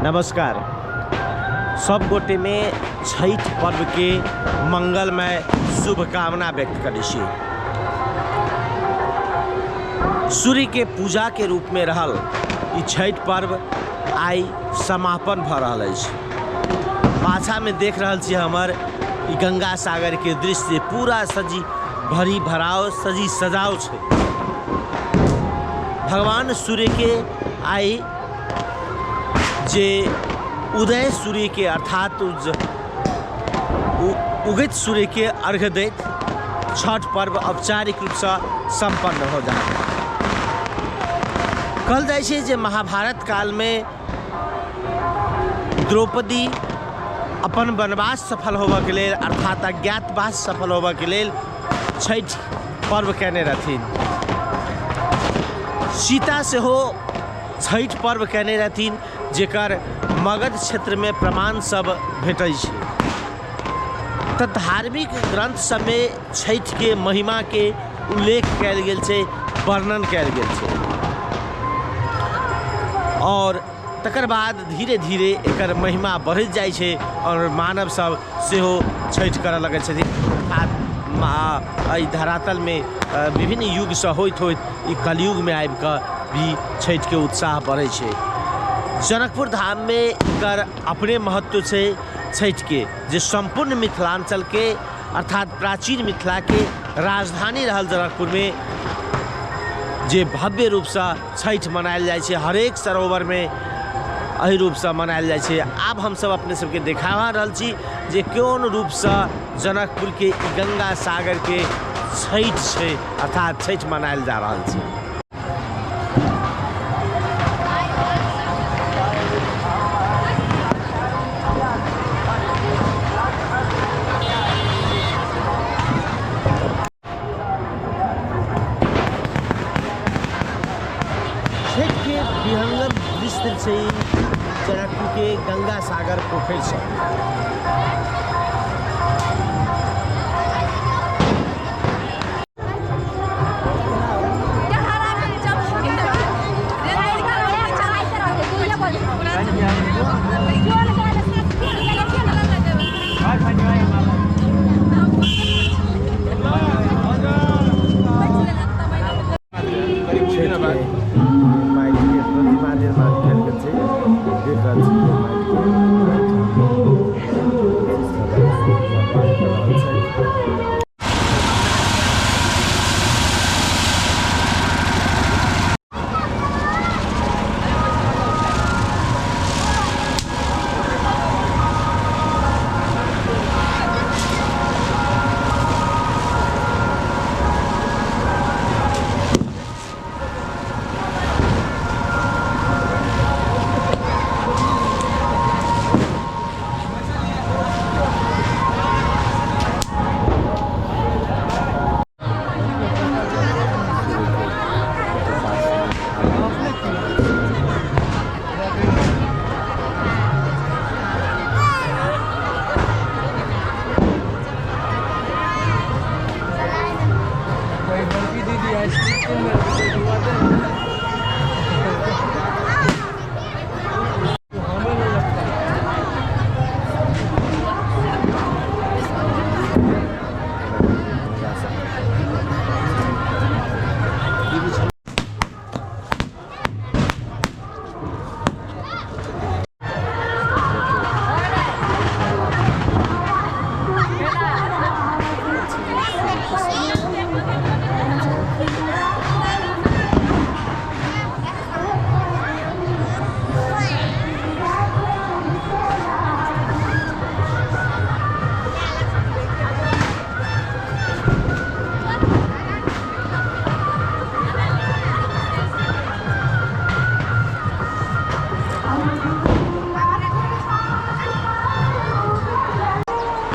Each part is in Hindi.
नमस्कार। सब गोटे में छठ पर्व के मंगलमय शुभकामना व्यक्त करै छी। सूर्य के पूजा के रूप में रहल ई छठ पर्व आई समापन भ रहल अछि। पाछा में देख रहल छी हमर ई गंगा सागर के दृश्य पूरा सजी भरी भराव सजी सजाओ छै। भगवान सूर्य के आई जे उदय सूर्य के अर्थात उगत सूर्य के अर्घ्य दैत छठ पर्व औपचारिक रूप से संपन्न हो जाए। कहल जाय छै जे महाभारत काल में द्रौपदी अपन वनवास सफल होबऽ के लेल अर्थात अज्ञातवास सफल होबऽ के लेल छठ पर्व केने रहथिन। सीता से हो छठ पर्व केने रहथिन जेकर मगध क्षेत्र में प्रमाण सब भेटै छै। तऽ धार्मिक ग्रंथ सब में छठ के महिमा के उल्लेख कयल गेल छै, वर्णन कयल गेल छै और तकर बाद धीरे धीरे एकर महिमा बढ़ैत जाइ छै और मानव सब सेहो छठ करऽ लगै छथिन। अर्थात एहि धरातल में विभिन्न युग से होइत ई कलयुग में आबि कऽ भी छठ के उत्साह बढ़ै छै। जनकपुर धाम में एकर अपने महत्व छै छठ के, जे संपूर्ण मिथिलांचल के अर्थात प्राचीन मिथिला के राजधानी रहल जनकपुर में जे भव्य रूप से छठ मनायल जाइ छै। हरेक सरोवर में एहि रूप से मनायल जाइ छै। आब हम सब अपने सबके देखावा रहल छी जे कोन रूप से जनकपुर के गंगा सागर के छठ छै अर्थात छठ मनायल जा रहल छै। विहंगम दृश्य से जनकपुर के गंगा सागर पोखर से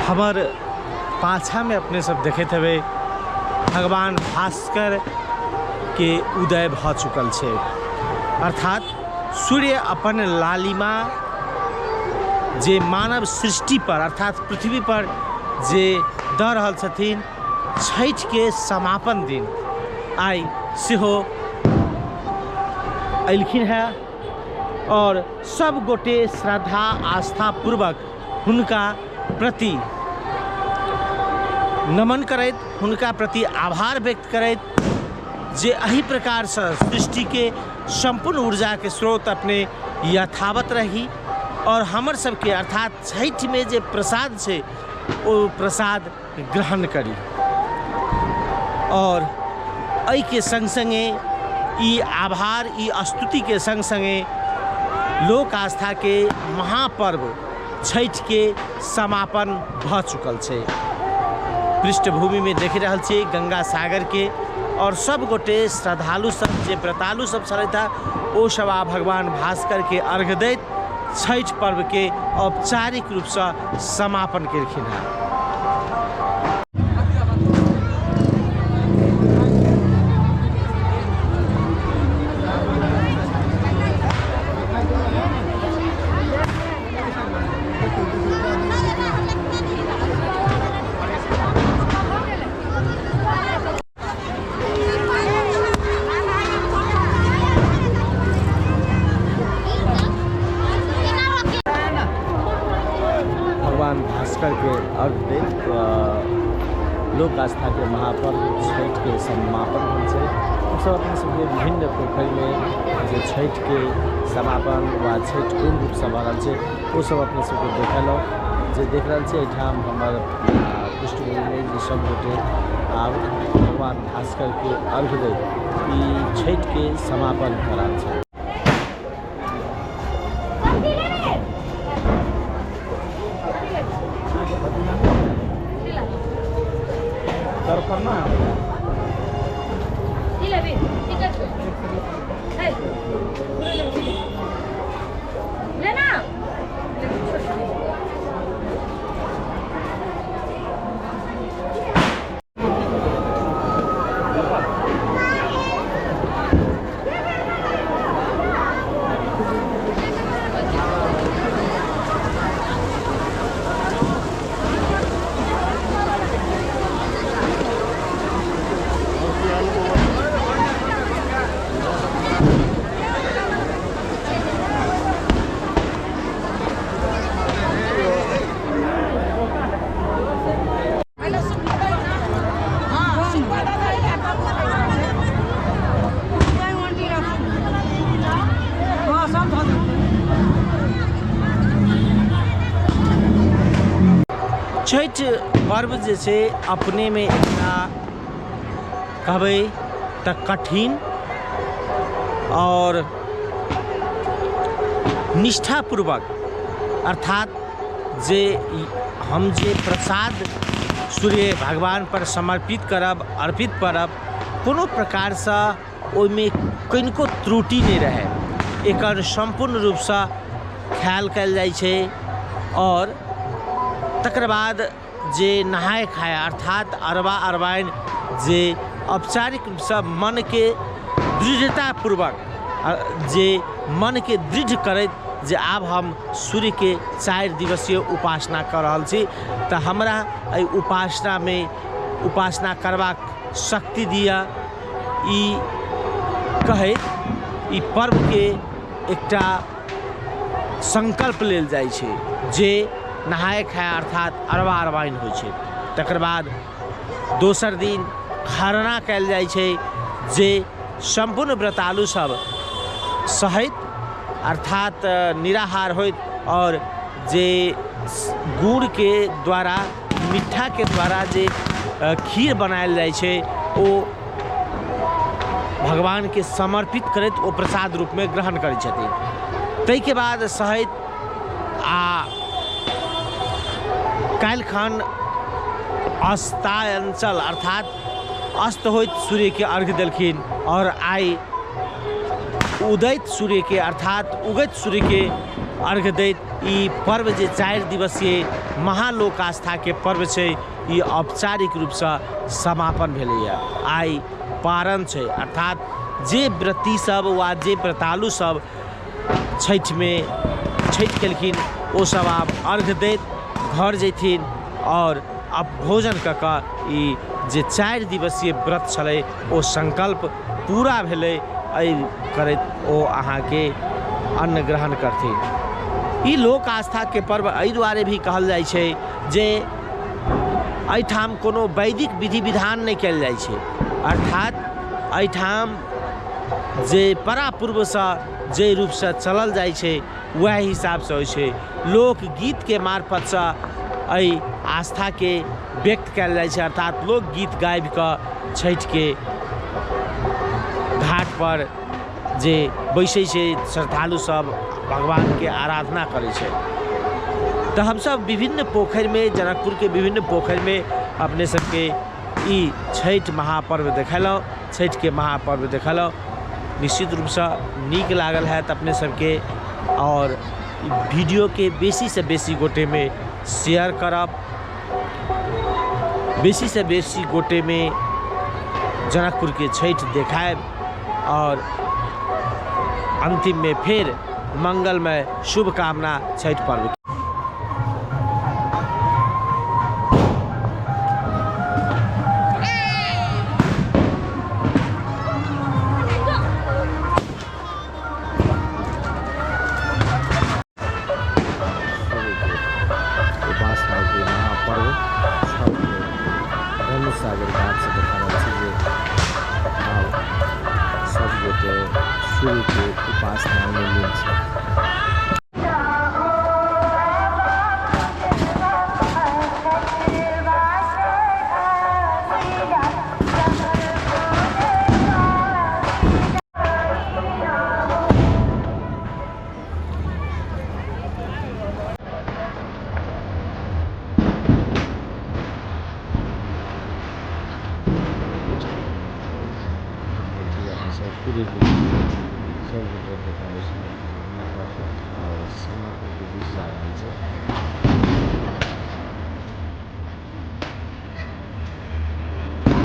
हमार पाछा में अपने सब देखते हुए भगवान भास्कर के उदय भ चुकल छै। अर्थात सूर्य अपन लालिमा जे मानव सृष्टि पर अर्थात पृथ्वी पर जे द रहल छथिन छठ के समापन दिन आई सेहो एलखिन है और सब गोटे श्रद्धा आस्था पूर्वक हुनका प्रति नमन करैत, हुनका प्रति आभार व्यक्त करैत जे एही प्रकार से सृष्टि के संपूर्ण ऊर्जा के स्रोत अपने यथावत रही और हमर सबके अर्थात छठ में जे प्रसाद से वो प्रसाद ग्रहण करी। और एहि के संग संगे ई आभार ई स्तुति के संग संगे लोक आस्था के महापर्व छठ के समापन भ चुकल छे। पृष्ठभूमि में देख रहल छी गंगा सागर के और सब गोटे श्रद्धालु सब जे व्रतालु सब छलैथा ओ सब भगवान भास्कर के अर्घ दैत छठ पर्व के औपचारिक रूप से समापन केलखिन हैं। भगवान भास्कर के अर्घ देत लोक आस्था के महापर्व छठ के समापन हो छै। हम सब अपने सबके विभिन्न पोखरि में जे छठ के समापन व छठ कोन रूप से बनल छै वो सब अपने सबके देखल जे देख रहल छै। एहिठाम हमर पृष्ठभूमि में जे सब गोटे आब भगवान भास्कर के अर्घ दैत ई छठ के समापन करल छै। छठ पर्व जे छै अपने में एकटा कहबै तऽ कठिन और निष्ठापूर्वक अर्थात जे हम जे प्रसाद सूर्य भगवान पर समर्पित करब अर्पित करब कोनो प्रकार से ओहिमे कनिको त्रुटि नहीं रहे एकर संपूर्ण रूप से ख्याल कयल जाइ छै। और तकर बाद जे नहाय खाय अर्थात अरबा अरबाइन जे औपचारिक रूप से मन के दृढ़तापूर्वक जे मन के दृढ़ करैत जे आब हम सूर्य के 4 दिवसीय उपासना कर रहल छी तऽ हमरा एहि उपासना में उपासना करबाक शक्ति दिया ई कहैत ई पर्व के एकटा संकल्प लेल जाइ छै जे नहाय खाय अर्थात अरबा अरबाइन होइ छै। तकर बाद दोसर दिन खरना कयल जाइ छै जे संपूर्ण व्रतालु सब सहैत अर्थात निराहार होइत और जे गुड़ के द्वारा मीठा के द्वारा जे खीर बनायल जाइ छै ओ भगवान के समर्पित करैत ओ प्रसाद रूप में ग्रहण करै छथिन। ताहि के बाद सहैत आ काल्हिखन अस्तांचल अर्थात अस्त होइत सूर्य के अर्घ देलखिन और आई उदैत सूर्य के अर्थात उगैत सूर्य के अर्घ दैत ई पर्व जे 4 दिवसीय महालोक आस्था के पर्व छै ई औपचारिक रूप से समापन भेलैया। आई पारण छै अर्थात जे व्रती सब वा जे व्रतालु सब छठ में छठ केलखिन ओ सब आब अर्घ दैत घर जैथिन और अब भोजन कऽ कऽ ई जे 4 दिवसीय व्रत छलै ओ संकल्प पूरा भेलै। एहि करैत ओ अहाँके अन्न ग्रहण करथिन। ई लोक आस्था के पर्व एहि दुआरे भी कहल जाइ छै जे एहिठाम कोनो वैदिक विधि विधान नहीं कयल जाइ छै, अर्थात एहिठाम जे परापूर्व से जे रूप से चलल जाइ छै वह हिसाब से होइ छै। लोकगीत के मार्फत से एहि आस्था के व्यक्त कयल जाइ छै, अर्थात लोकगीत गाबि कऽ छठि के घाट पर जे बैसै छै श्रद्धालु सब भगवान के आराधना करै छै। तो हम सब विभिन्न पोखरि में, जनकपुर के विभिन्न पोखरि में अपने सबके ई छठि महापर्व देखलहुँ, छठि के महापर्व देखलहुँ। निश्चित रूप से नीक लागल है अपने सबके, और वीडियो के बेसी से बेसी गोटे में शेयर करब, बेसी से बेसी गोटे में जनकपुर के छठि देखाएब, और अंतिम में फिर मंगलमय शुभकामना छठि पर्व। सागर घाट से देखा सब गोटे सूर्य के उपासना में लीन छै। पूरे सब गोटे देखाबै छै और समय के बीच जा रहल छै।